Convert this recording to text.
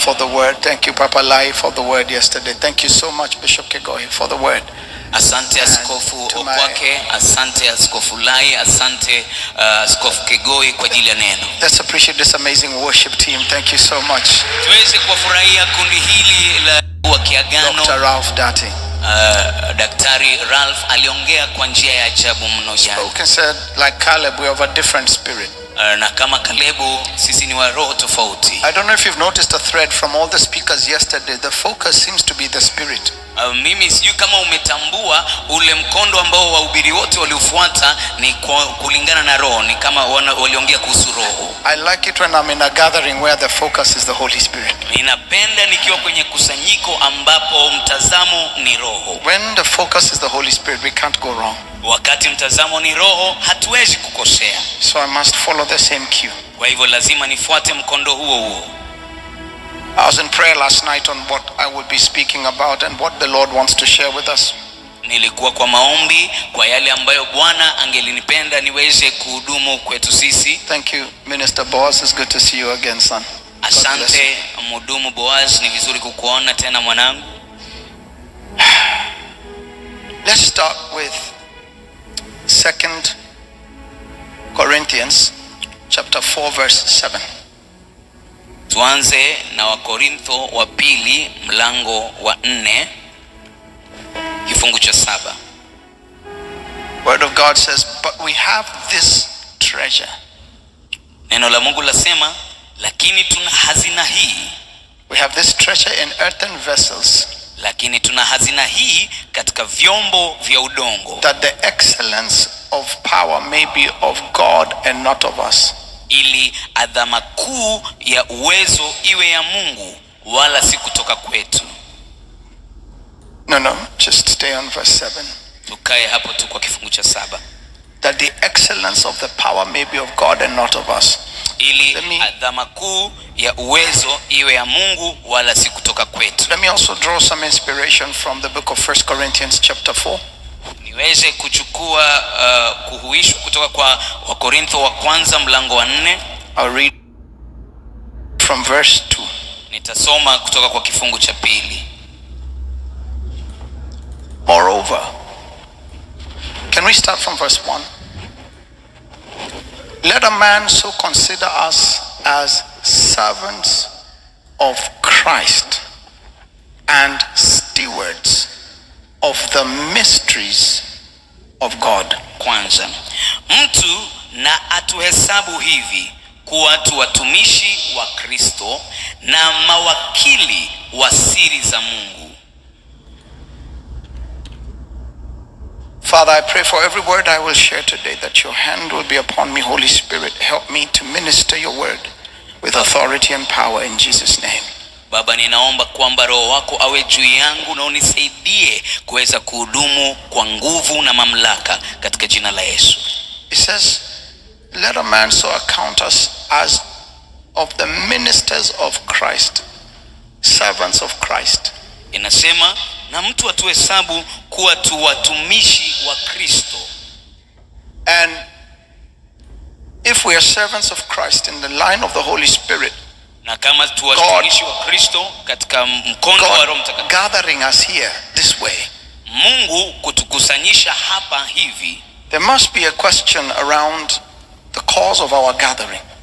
for the word. Thank you, Papa Lai, for the word yesterday. Thank you so much, Bishop Kegohi, for the word. Asante Askofu Okwake, asante Askofu Lai, asante Askofu Kegoi kwa ajili ya neno. Let's appreciate this amazing worship team. Thank you so much. Tuweze kuwafurahia kundi hili la wakiagano. Dr. Ralph Dati. Daktari Ralph aliongea kwa njia ya ajabu mno jana. Spoken said, like Caleb, we have a different spirit. Na kama Kalebu sisi ni wa roho tofauti. I don't know if you've noticed a thread from all the speakers yesterday. The focus seems to be the spirit. Mimi sijui kama umetambua ule mkondo ambao wahubiri wote waliofuata ni kulingana na roho, ni kama waliongea kuhusu roho. I like it when I'm in a gathering where the focus is the Holy Spirit. Ninapenda nikiwa kwenye kusanyiko ambapo mtazamo ni roho. When the focus is the Holy Spirit, we can't go wrong. Wakati mtazamo ni roho, hatuwezi kukosea. So I must follow the same cue. Kwa hivyo lazima nifuate mkondo huo huo. I was in prayer last night on what I would be speaking about and what the Lord wants to share with us. Nilikuwa kwa maombi kwa yale ambayo Bwana angelinipenda niweze kuhudumu kwetu sisi. Thank you, Minister Boaz. It's good to see you again, son. Asante mhudumu Boaz, ni vizuri kukuona tena mwanangu. Let's start with 2 Corinthians chapter 4 verse 7. Tuanze na Wakorintho wa pili mlango wa 4 kifungu cha 7. Word of God says, but we have this treasure. Neno la Mungu lasema, lakini tuna hazina hii. We have this treasure in earthen vessels. Lakini tuna hazina hii katika vyombo vya udongo. That the excellence of power may be of God and not of us. Ili adhama kuu ya uwezo iwe ya Mungu wala si kutoka kwetu. No, just stay on verse 7. Tukae hapo tu kwa kifungu cha 7. That the excellence of the power may be of God and not of us. Ili adhama kuu ya uwezo iwe ya Mungu wala si kutoka kwetu. Let me also draw some inspiration from the book of 1 Corinthians chapter 4. Niweze kuchukua kuhuishwa kutoka kwa Wakorintho wa kwanza mlango wa 4. I'll read from verse 2. Nitasoma kutoka kwa kifungu cha 2. Moreover, can we start from verse 1? Let a man so consider us as servants of Christ and stewards of the mysteries of God. Kwanza, mtu na atuhesabu hivi kuwa tu watumishi wa Kristo na mawakili wa siri za Mungu. Father, I pray for every word I will share today that your hand will be upon me. Holy Spirit, help me to minister your word with authority and power in Jesus' name. Baba, ninaomba kwamba Roho wako awe juu yangu na unisaidie kuweza kuhudumu kwa nguvu na mamlaka katika jina la Yesu. It says, let a man so account us as of the ministers of Christ, servants of Christ. Inasema na mtu atuhesabu kuwa tu watumishi wa Kristo. And if we are servants of Christ in the line of the Holy Spirit, na kama tu watumishi wa Kristo katika mkondo wa Roho Mtakatifu, gathering us here this way, Mungu kutukusanyisha hapa hivi, there must be a question around the cause of our gathering.